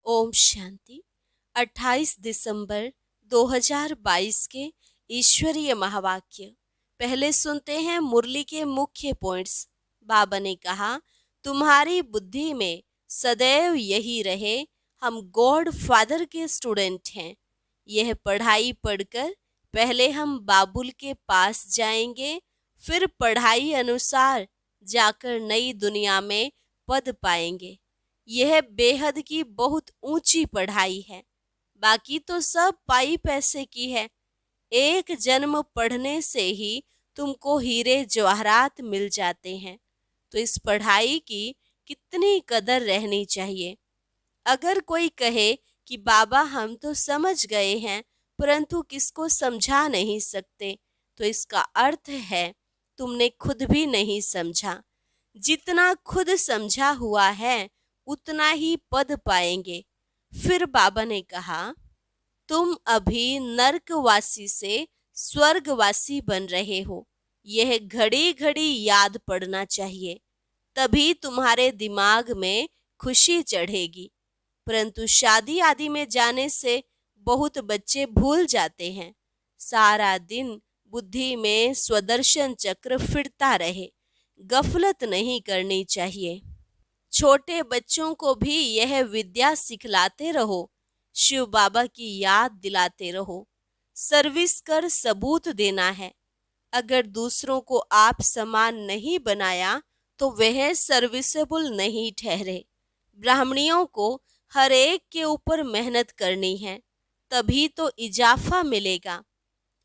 ओम शांति। 28 दिसंबर 2022 के ईश्वरीय महावाक्य। पहले सुनते हैं मुरली के मुख्य पॉइंट्स। बाबा ने कहा, तुम्हारी बुद्धि में सदैव यही रहे, हम गॉड फादर के स्टूडेंट हैं। यह पढ़ाई पढ़कर पहले हम बाबुल के पास जाएंगे, फिर पढ़ाई अनुसार जाकर नई दुनिया में पद पाएंगे। यह बेहद की बहुत ऊंची पढ़ाई है। बाकी तो सब पाई पैसे की है। एक जन्म पढ़ने से ही तुमको हीरे जवाहरात मिल जाते हैं। तो इस पढ़ाई की कितनी कदर रहनी चाहिए। अगर कोई कहे कि बाबा हम तो समझ गए हैं परंतु किसको समझा नहीं सकते, तो इसका अर्थ है तुमने खुद भी नहीं समझा। जितना खुद समझा हुआ है उतना ही पद पाएंगे। फिर बाबा ने कहा, तुम अभी नरकवासी से स्वर्गवासी बन रहे हो। यह घड़ी घड़ी याद पड़ना चाहिए, तभी तुम्हारे दिमाग में खुशी चढ़ेगी। परंतु शादी आदि में जाने से बहुत बच्चे भूल जाते हैं। सारा दिन बुद्धि में स्वदर्शन चक्र फिरता रहे। गफलत नहीं करनी चाहिए। छोटे बच्चों को भी यह विद्या सिखलाते रहो। शिव बाबा की याद दिलाते रहो। सर्विस कर सबूत देना है। अगर दूसरों को आप समान नहीं बनाया तो वह सर्विसेबल नहीं ठहरे। ब्राह्मणियों को हर एक के ऊपर मेहनत करनी है, तभी तो इजाफा मिलेगा।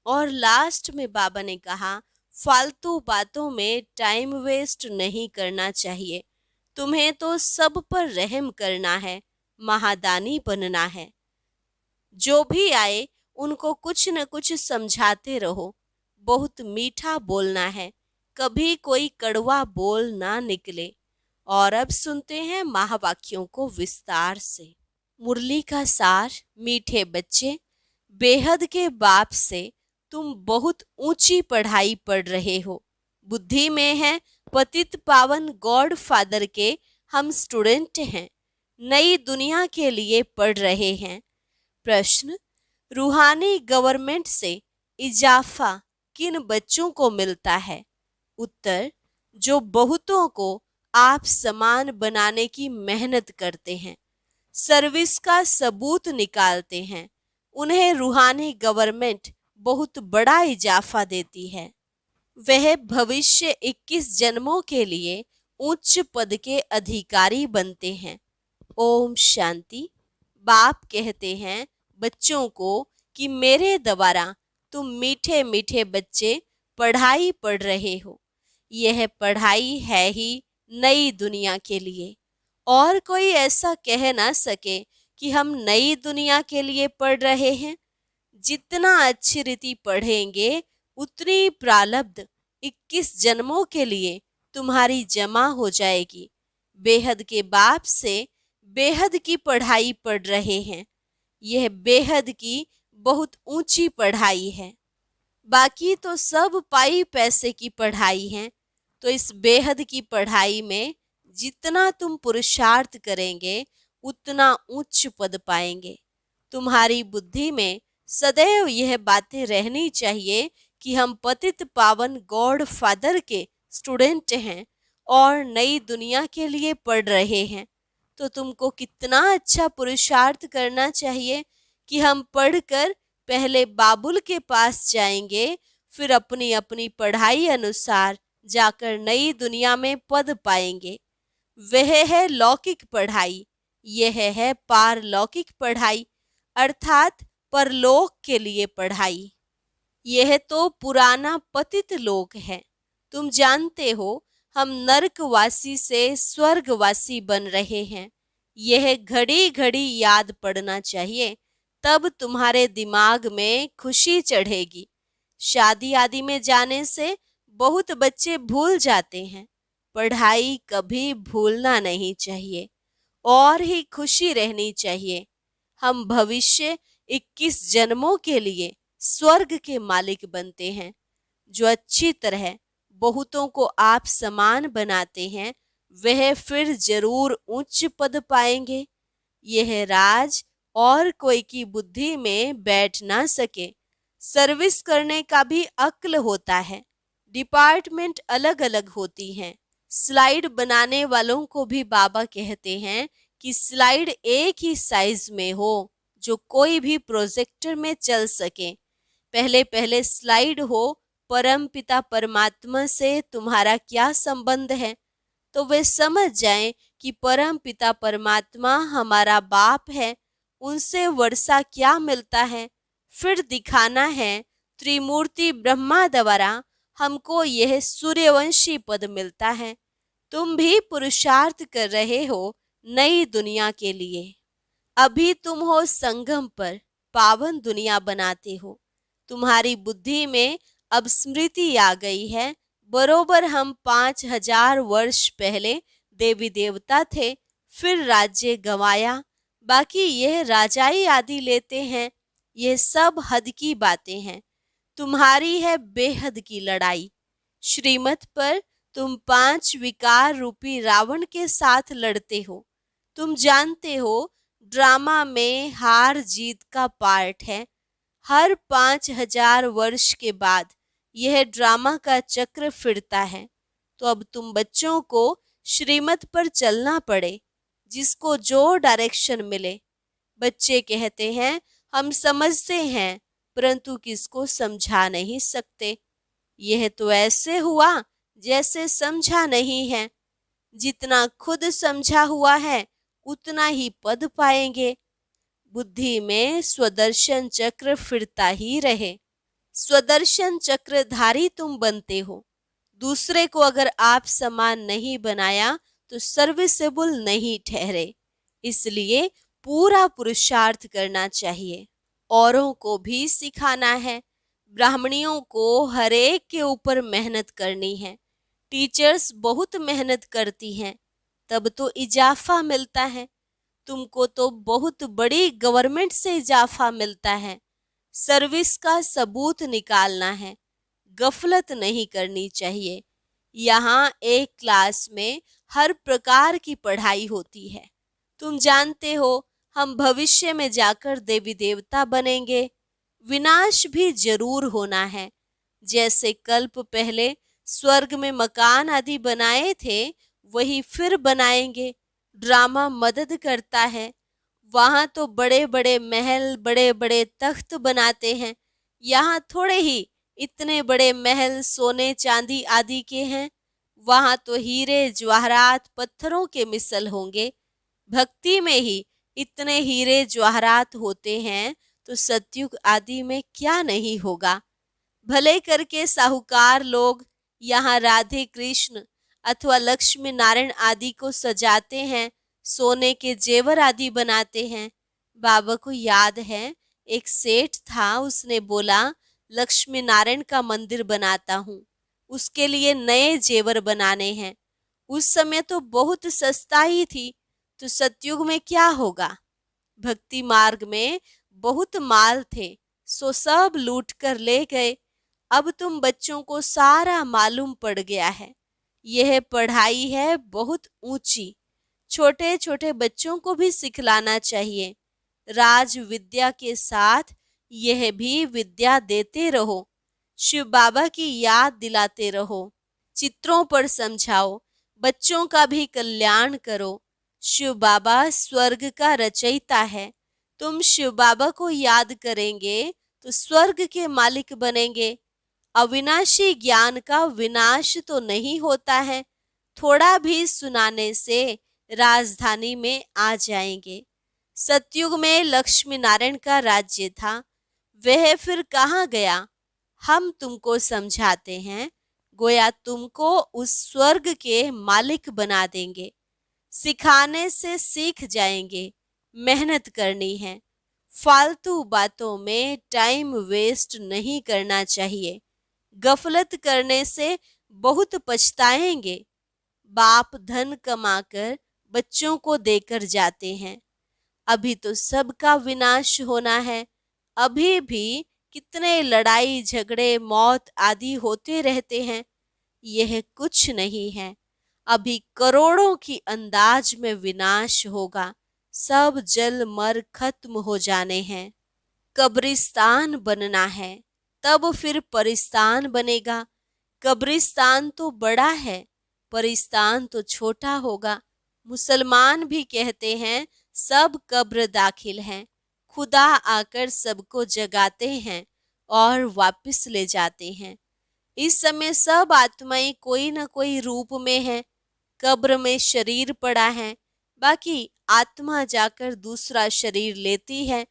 और लास्ट में बाबा ने कहा, फालतू बातों में टाइम वेस्ट नहीं करना चाहिए। तुम्हें तो सब पर रहम करना है, महादानी बनना है। जो भी आए उनको कुछ न कुछ समझाते रहो। बहुत मीठा बोलना है, कभी कोई कड़वा बोल ना निकले। और अब सुनते हैं महावाक्यों को विस्तार से। मुरली का सार। मीठे बच्चे, बेहद के बाप से तुम बहुत ऊंची पढ़ाई पढ़ रहे हो। बुद्धि में है पतित पावन गॉड फादर के हम स्टूडेंट हैं। नई दुनिया के लिए पढ़ रहे हैं। प्रश्न, रूहानी गवर्नमेंट से इजाफा किन बच्चों को मिलता है? उत्तर, जो बहुतों को आप समान बनाने की मेहनत करते हैं, सर्विस का सबूत निकालते हैं, उन्हें रूहानी गवर्नमेंट बहुत बड़ा इजाफा देती है। वह भविष्य 21 जन्मों के लिए उच्च पद के अधिकारी बनते हैं। ओम शांति। बाप कहते हैं बच्चों को कि मेरे द्वारा तुम मीठे मीठे बच्चे पढ़ाई पढ़ रहे हो। यह पढ़ाई है ही नई दुनिया के लिए। और कोई ऐसा कह ना सके कि हम नई दुनिया के लिए पढ़ रहे हैं। जितना अच्छी रीति पढ़ेंगे उतनी प्रारब्ध 21 जन्मों के लिए तुम्हारी जमा हो जाएगी। बेहद के बाप से बेहद की पढ़ाई पढ़ रहे हैं। यह बेहद की बहुत ऊंची पढ़ाई है। बाकी तो सब पाई पैसे की पढ़ाई है। तो इस बेहद की पढ़ाई में जितना तुम पुरुषार्थ करेंगे उतना उच्च पद पाएंगे। तुम्हारी बुद्धि में सदैव यह बातें रहनी चाहिए कि हम पतित पावन गॉड फादर के स्टूडेंट हैं और नई दुनिया के लिए पढ़ रहे हैं। तो तुमको कितना अच्छा पुरुषार्थ करना चाहिए कि हम पढ़कर पहले बाबुल के पास जाएंगे, फिर अपनी अपनी पढ़ाई अनुसार जाकर नई दुनिया में पद पाएंगे। वह है लौकिक पढ़ाई। यह है पारलौकिक पढ़ाई, अर्थात परलोक के लिए पढ़ाई। यह तो पुराना पतित लोक है। तुम जानते हो हम नरकवासी से स्वर्गवासी बन रहे हैं। यह घड़ी घड़ी याद पड़ना चाहिए, तब तुम्हारे दिमाग में खुशी चढ़ेगी। शादी आदि में जाने से बहुत बच्चे भूल जाते हैं। पढ़ाई कभी भूलना नहीं चाहिए और ही खुशी रहनी चाहिए। हम भविष्य 21 जन्मों के लिए स्वर्ग के मालिक बनते हैं। जो अच्छी तरह बहुतों को आप समान बनाते हैं वह फिर जरूर उच्च पद पाएंगे। यह राज और कोई की बुद्धि में बैठ ना सके। सर्विस करने का भी अक्ल होता है। डिपार्टमेंट अलग अलग होती हैं। स्लाइड बनाने वालों को भी बाबा कहते हैं कि स्लाइड एक ही साइज में हो जो कोई भी प्रोजेक्टर में चल सके। पहले पहले स्लाइड हो परम पिता परमात्मा से तुम्हारा क्या संबंध है, तो वे समझ जाएं कि परम पिता परमात्मा हमारा बाप है, उनसे वर्षा क्या मिलता है। फिर दिखाना है त्रिमूर्ति ब्रह्मा द्वारा हमको यह सूर्यवंशी पद मिलता है। तुम भी पुरुषार्थ कर रहे हो नई दुनिया के लिए। अभी तुम हो संगम पर, पावन दुनिया बनाते हो। तुम्हारी बुद्धि में अब स्मृति आ गई है। बरोबर हम 5000 वर्ष पहले देवी देवता थे, फिर राज्य गंवाया। बाकी यह राजाई आदि लेते हैं, यह सब हद की बातें हैं। तुम्हारी है बेहद की लड़ाई। श्रीमत पर तुम 5 विकार रूपी रावण के साथ लड़ते हो। तुम जानते हो ड्रामा में हार जीत का पार्ट है। हर 5000 वर्ष के बाद यह ड्रामा का चक्र फिरता है। तो अब तुम बच्चों को श्रीमत पर चलना पड़े, जिसको जो डायरेक्शन मिले। बच्चे कहते हैं हम समझते हैं, परंतु किसको समझा नहीं सकते। यह तो ऐसे हुआ जैसे समझा नहीं है। जितना खुद समझा हुआ है उतना ही पद पाएंगे। बुद्धि में स्वदर्शन चक्र फिरता ही रहे। स्वदर्शन चक्रधारी तुम बनते हो। दूसरे को अगर आप समान नहीं बनाया तो सर्विसेबल नहीं ठहरे। इसलिए पूरा पुरुषार्थ करना चाहिए। औरों को भी सिखाना है। ब्राह्मणियों को हर एक के ऊपर मेहनत करनी है। टीचर्स बहुत मेहनत करती हैं, तब तो इजाफा मिलता है। तुमको तो बहुत बड़ी गवर्नमेंट से इजाफा मिलता है। सर्विस का सबूत निकालना है। गफलत नहीं करनी चाहिए। यहाँ एक क्लास में हर प्रकार की पढ़ाई होती है। तुम जानते हो हम भविष्य में जाकर देवी देवता बनेंगे। विनाश भी जरूर होना है। जैसे कल्प पहले स्वर्ग में मकान आदि बनाए थे, वही फिर बनाएंगे। ड्रामा मदद करता है। वहां तो बड़े बड़े महल, बड़े बड़े तख्त बनाते हैं। यहाँ थोड़े ही इतने बड़े महल सोने चांदी आदि के हैं। वहां तो हीरे जवाहरात पत्थरों के मिसल होंगे। भक्ति में ही इतने हीरे जवाहरात होते हैं, तो सतयुग आदि में क्या नहीं होगा। भले करके साहूकार लोग यहाँ राधे कृष्ण अथवा लक्ष्मी नारायण आदि को सजाते हैं, सोने के जेवर आदि बनाते हैं। बाबा को याद है एक सेठ था, उसने बोला लक्ष्मी नारायण का मंदिर बनाता हूँ, उसके लिए नए जेवर बनाने हैं। उस समय तो बहुत सस्ता ही थी, तो सतयुग में क्या होगा। भक्ति मार्ग में बहुत माल थे, सो सब लूट कर ले गए। अब तुम बच्चों को सारा मालूम पड़ गया है। यह पढ़ाई है बहुत ऊंची। छोटे छोटे बच्चों को भी सिखलाना चाहिए। राज विद्या के साथ यह भी विद्या देते रहो। शिव बाबा की याद दिलाते रहो। चित्रों पर समझाओ। बच्चों का भी कल्याण करो। शिव बाबा स्वर्ग का रचयिता है। तुम शिव बाबा को याद करेंगे तो स्वर्ग के मालिक बनेंगे। अविनाशी ज्ञान का विनाश तो नहीं होता है। थोड़ा भी सुनाने से राजधानी में आ जाएंगे। सतयुग में लक्ष्मी नारायण का राज्य था, वह फिर कहाँ गया। हम तुमको समझाते हैं, गोया तुमको उस स्वर्ग के मालिक बना देंगे। सिखाने से सीख जाएंगे। मेहनत करनी है। फालतू बातों में टाइम वेस्ट नहीं करना चाहिए। गफलत करने से बहुत पछताएंगे। बाप धन कमाकर बच्चों को देकर जाते हैं। अभी तो सबका विनाश होना है। अभी भी कितने लड़ाई झगड़े मौत आदि होते रहते हैं। यह कुछ नहीं है। अभी करोड़ों की अंदाज में विनाश होगा। सब जल मर खत्म हो जाने हैं। कब्रिस्तान बनना है, तब फिर परिस्तान बनेगा। कब्रिस्तान तो बड़ा है, परिस्तान तो छोटा होगा। मुसलमान भी कहते हैं सब कब्र दाखिल हैं। खुदा आकर सबको जगाते हैं और वापस ले जाते हैं। इस समय सब आत्माएं कोई न कोई रूप में हैं। कब्र में शरीर पड़ा है, बाकी आत्मा जाकर दूसरा शरीर लेती है।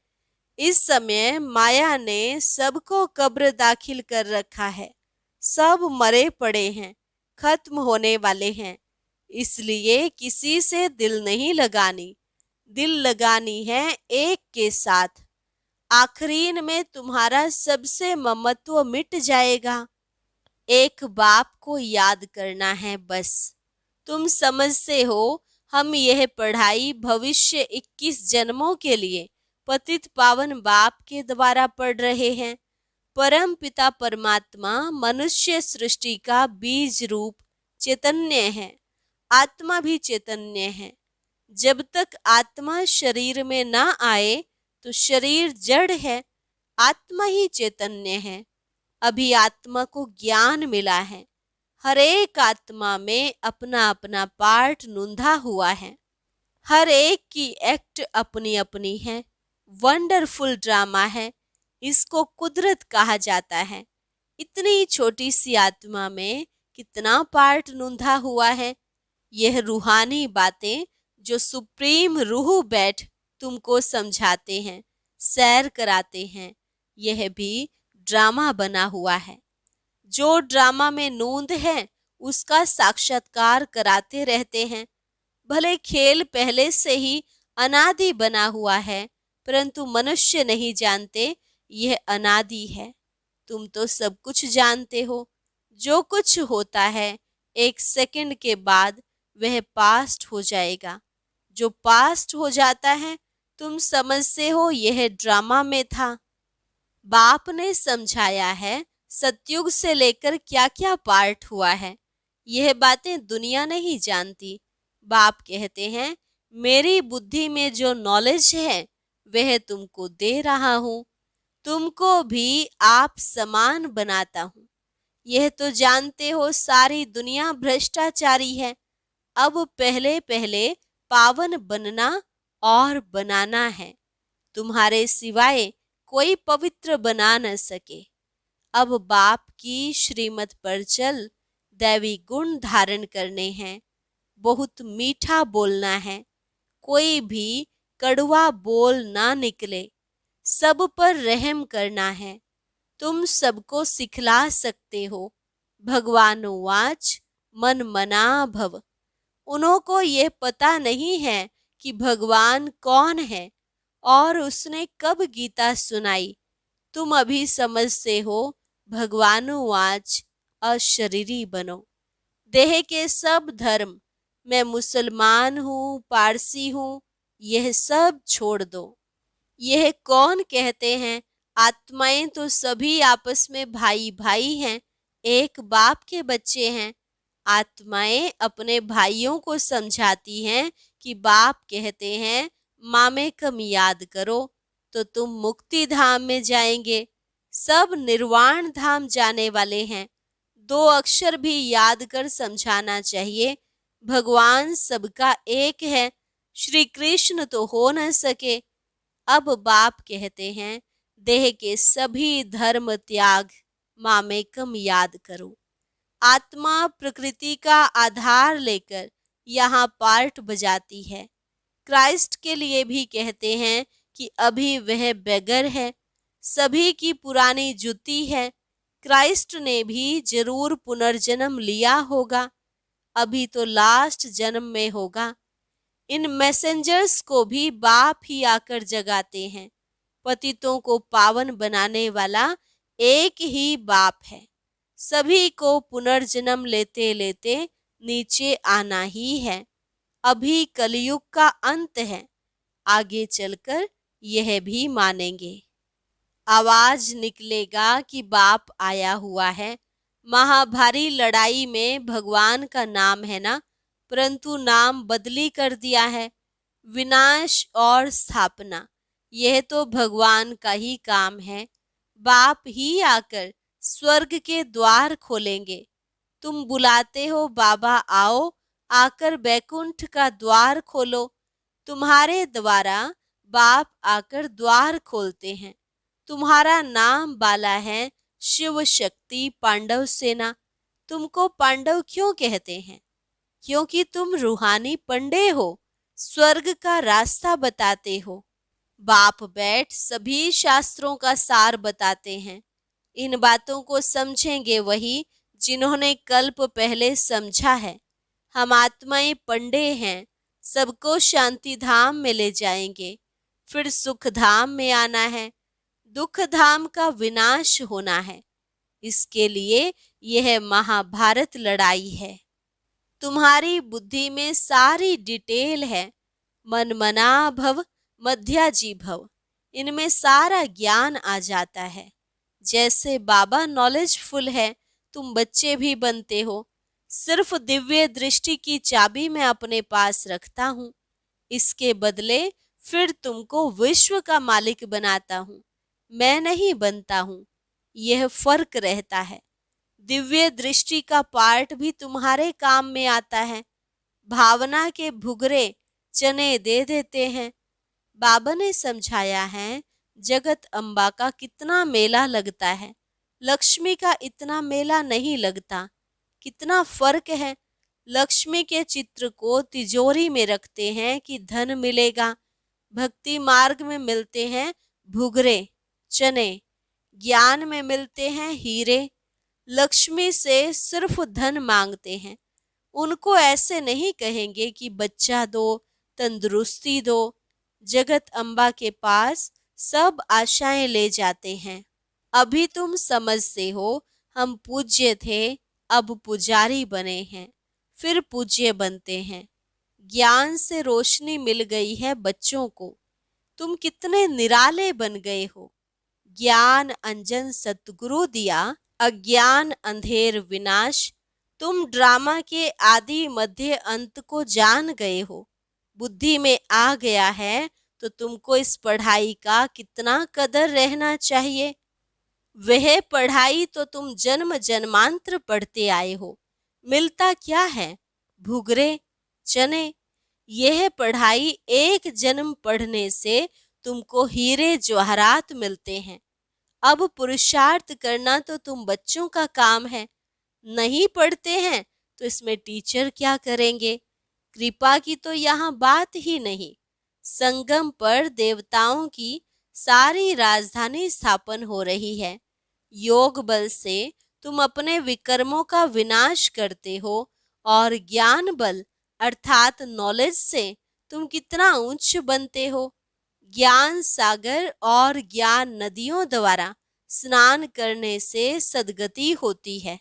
इस समय माया ने सबको कब्र दाखिल कर रखा है। सब मरे पड़े हैं, खत्म होने वाले हैं। इसलिए किसी से दिल नहीं लगानी, दिल लगानी है एक के साथ। आखरीन में तुम्हारा सबसे ममत्व मिट जाएगा। एक बाप को याद करना है बस। तुम समझते हो हम यह पढ़ाई भविष्य 21 जन्मों के लिए पतित पावन बाप के द्वारा पढ़ रहे हैं। परम पिता परमात्मा मनुष्य सृष्टि का बीज रूप चैतन्य है। आत्मा भी चैतन्य है। जब तक आत्मा शरीर में ना आए तो शरीर जड़ है, आत्मा ही चैतन्य है। अभी आत्मा को ज्ञान मिला है। हर एक आत्मा में अपना अपना पार्ट नूंधा हुआ है। हर एक की एक्ट अपनी अपनी है। वंडरफुल ड्रामा है। इसको कुदरत कहा जाता है। इतनी छोटी सी आत्मा में कितना पार्ट नूंधा हुआ है। यह रूहानी बातें जो सुप्रीम रूह बैठ तुमको समझाते हैं, सैर कराते हैं, यह भी ड्रामा बना हुआ है। जो ड्रामा में नूंद है उसका साक्षात्कार कराते रहते हैं। भले खेल पहले से ही अनादि बना हुआ है, परंतु मनुष्य नहीं जानते यह अनादि है। तुम तो सब कुछ जानते हो। जो कुछ होता है एक सेकंड के बाद वह पास्ट हो जाएगा। जो पास्ट हो जाता है तुम समझते हो यह ड्रामा में था। बाप ने समझाया है सतयुग से लेकर क्या क्या पार्ट हुआ है। यह बातें दुनिया नहीं जानती। बाप कहते हैं मेरी बुद्धि में जो नॉलेज है वह तुमको दे रहा हूं। तुमको भी आप समान बनाता हूं। यह तो जानते हो सारी दुनिया भ्रष्टाचारी है। अब पहले पहले पावन बनना और बनाना है। तुम्हारे सिवाय कोई पवित्र बना न सके। अब बाप की श्रीमत पर चल, दैवी गुण धारण करने हैं। बहुत मीठा बोलना है। कोई भी कड़वा बोल ना निकले। सब पर रहम करना है। तुम सबको सिखला सकते हो। भगवान वाच मन मना भव। उन्हों को यह पता नहीं है कि भगवान कौन है और उसने कब गीता सुनाई। तुम अभी समझते हो भगवान वाच अशरीरी बनो। देह के सब धर्म, मैं मुसलमान हूँ, पारसी हूँ, यह सब छोड़ दो। यह कौन कहते हैं आत्माएं तो सभी आपस में भाई भाई हैं, एक बाप के बच्चे हैं। आत्माएं अपने भाइयों को समझाती हैं कि बाप कहते हैं मामेकम याद करो तो तुम मुक्ति धाम में जाएंगे। सब निर्वाण धाम जाने वाले हैं। 2 अक्षर भी याद कर समझाना चाहिए। भगवान सबका एक है। श्री कृष्ण तो हो न सके। अब बाप कहते हैं देह के सभी धर्म त्याग, मामेकम याद करो। आत्मा प्रकृति का आधार लेकर यहाँ पार्ट बजाती है। क्राइस्ट के लिए भी कहते हैं कि अभी वह बेगर है, सभी की पुरानी जुती है। क्राइस्ट ने भी जरूर पुनर्जन्म लिया होगा, अभी तो लास्ट जन्म में होगा। इन मैसेंजर्स को भी बाप ही आकर जगाते हैं। पतितों को पावन बनाने वाला एक ही बाप है। सभी को पुनर्जन्म लेते लेते नीचे आना ही है। अभी कलयुग का अंत है, आगे चलकर यह भी मानेंगे। आवाज निकलेगा कि बाप आया हुआ है। महाभारी लड़ाई में भगवान का नाम है ना, परंतु नाम बदली कर दिया है। विनाश और स्थापना, यह तो भगवान का ही काम है। बाप ही आकर स्वर्ग के द्वार खोलेंगे। तुम बुलाते हो बाबा आओ, आकर बैकुंठ का द्वार खोलो। तुम्हारे द्वारा बाप आकर द्वार खोलते हैं। तुम्हारा नाम बाला है शिव शक्ति पांडव सेना। तुमको पांडव क्यों कहते हैं? क्योंकि तुम रूहानी पंडे हो, स्वर्ग का रास्ता बताते हो। बाप बैठ सभी शास्त्रों का सार बताते हैं। इन बातों को समझेंगे वही जिन्होंने कल्प पहले समझा है। हम आत्माएं पंडे हैं, सबको शांति धाम में ले जाएंगे, फिर सुख धाम में आना है। दुख धाम का विनाश होना है। इसके लिए यह महाभारत लड़ाई है। तुम्हारी बुद्धि में सारी डिटेल है। मन मना भव मध्याजी भव, इनमें सारा ज्ञान आ जाता है। जैसे बाबा नॉलेजफुल है, तुम बच्चे भी बनते हो। सिर्फ दिव्य दृष्टि की चाबी मैं अपने पास रखता हूँ। इसके बदले फिर तुमको विश्व का मालिक बनाता हूँ, मैं नहीं बनता हूँ। यह फर्क रहता है। दिव्य दृष्टि का पार्ट भी तुम्हारे काम में आता है। भावना के भुगरे चने दे देते हैं। बाबा ने समझाया है, जगत अम्बा का कितना मेला लगता है, लक्ष्मी का इतना मेला नहीं लगता। कितना फर्क है। लक्ष्मी के चित्र को तिजोरी में रखते हैं कि धन मिलेगा। भक्ति मार्ग में मिलते हैं भुगरे चने, ज्ञान में मिलते हैं हीरे। लक्ष्मी से सिर्फ धन मांगते हैं। उनको ऐसे नहीं कहेंगे कि बच्चा दो, तंदुरुस्ती दो। जगत अम्बा के पास सब आशाएं ले जाते हैं। अभी तुम समझते हो, हम पूज्य थे, अब पुजारी बने हैं, फिर पूज्य बनते हैं। ज्ञान से रोशनी मिल गई है बच्चों को। तुम कितने निराले बन गए हो। ज्ञान अंजन सतगुरु दिया, अज्ञान अंधेर विनाश। तुम ड्रामा के आदि मध्य अंत को जान गए हो। बुद्धि में आ गया है तो तुमको इस पढ़ाई का कितना कदर रहना चाहिए। वह पढ़ाई तो तुम जन्म जन्मांतर पढ़ते आए हो। मिलता क्या है? भुगरे चने। यह पढ़ाई एक जन्म पढ़ने से तुमको हीरे जवाहरात मिलते हैं। अब पुरुषार्थ करना तो तुम बच्चों का काम है। नहीं पढ़ते हैं तो इसमें टीचर क्या करेंगे? कृपा की तो यहाँ बात ही नहीं। संगम पर देवताओं की सारी राजधानी स्थापन हो रही है। योग बल से तुम अपने विकर्मों का विनाश करते हो और ज्ञान बल अर्थात नॉलेज से तुम कितना उच्च बनते हो। ज्ञान सागर और ज्ञान नदियों द्वारा स्नान करने से सद्गति होती है।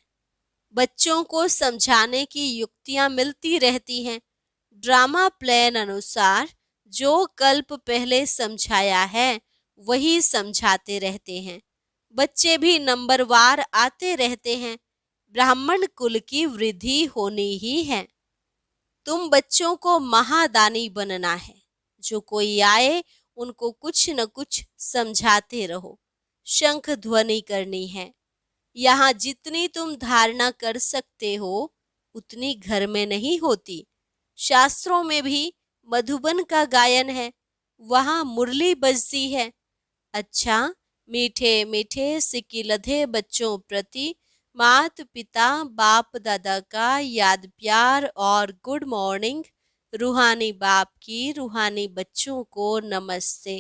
बच्चों को समझाने की युक्तियां मिलती रहती हैं। ड्रामा प्लान अनुसार जो कल्प पहले समझाया है वही समझाते रहते हैं। बच्चे भी नंबरवार आते रहते हैं। ब्राह्मण कुल की वृद्धि होनी ही है। तुम बच्चों को महादानी बनना है। जो कोई आए उनको कुछ न कुछ समझाते रहो। शंख ध्वनि करनी है। यहाँ जितनी तुम धारणा कर सकते हो उतनी घर में नहीं होती। शास्त्रों में भी मधुबन का गायन है, वहाँ मुरली बजती है। अच्छा, मीठे मीठे सिकिलधे बच्चों प्रति मात पिता बाप दादा का याद प्यार और गुड मॉर्निंग। रूहानी बाप की रूहानी बच्चों को नमस्ते।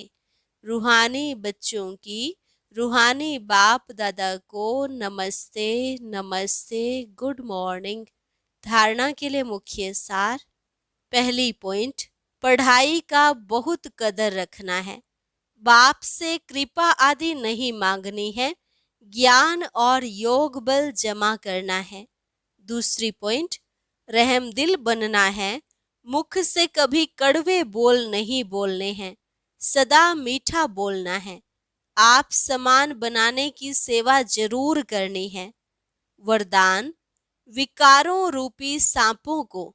रूहानी बच्चों की रूहानी बाप दादा को नमस्ते नमस्ते, गुड मॉर्निंग। धारणा के लिए मुख्य सार। पहली पॉइंट, पढ़ाई का बहुत कदर रखना है। बाप से कृपा आदि नहीं मांगनी है। ज्ञान और योग बल जमा करना है। दूसरी पॉइंट, रहम दिल बनना है। मुख से कभी कड़वे बोल नहीं बोलने हैं, सदा मीठा बोलना है। आप समान बनाने की सेवा जरूर करनी है। वरदान, विकारों रूपी सांपों को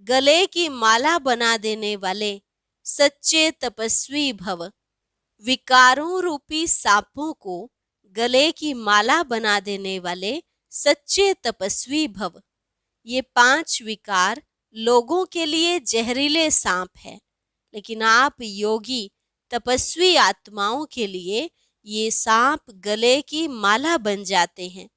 गले की माला बना देने वाले सच्चे तपस्वी भव। विकारों रूपी सांपों को गले की माला बना देने वाले सच्चे तपस्वी भव। ये 5 विकार लोगों के लिए जहरीले सांप है, लेकिन आप योगी तपस्वी आत्माओं के लिए ये सांप गले की माला बन जाते हैं।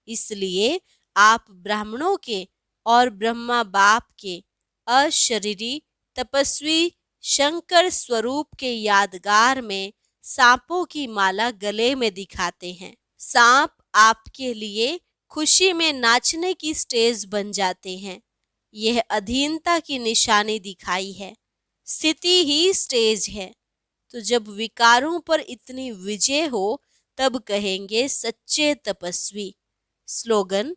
इसलिए आप ब्राह्मणों के और ब्रह्मा बाप के अशरीरी तपस्वी शंकर स्वरूप के यादगार में सांपों की माला गले में दिखाते हैं। सांप आपके लिए खुशी में नाचने की स्टेज बन जाते हैं। यह अधीनता की निशानी दिखाई है। स्थिति ही स्टेज है। तो जब विकारों पर इतनी विजय हो तब कहेंगे सच्चे तपस्वी। स्लोगन: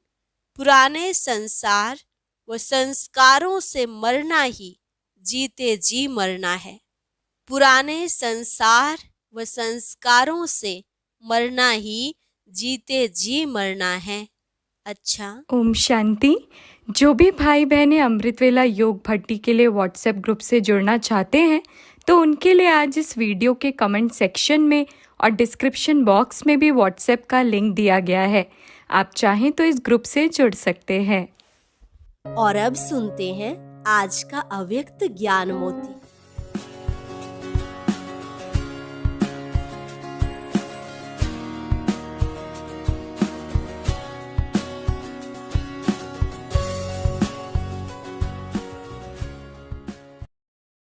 पुराने संसार व संस्कारों से मरना ही जीते जी मरना है। पुराने संसार व संस्कारों से मरना ही जीते जी मरना है। अच्छा। ओम शांति। जो भी भाई बहनें अमृतवेला योग भट्टी के लिए व्हाट्सएप ग्रुप से जुड़ना चाहते हैं तो उनके लिए आज इस वीडियो के कमेंट सेक्शन में और डिस्क्रिप्शन बॉक्स में भी व्हाट्सएप का लिंक दिया गया है। आप चाहें तो इस ग्रुप से जुड़ सकते हैं। और अब सुनते हैं आज का अव्यक्त ज्ञान मोती।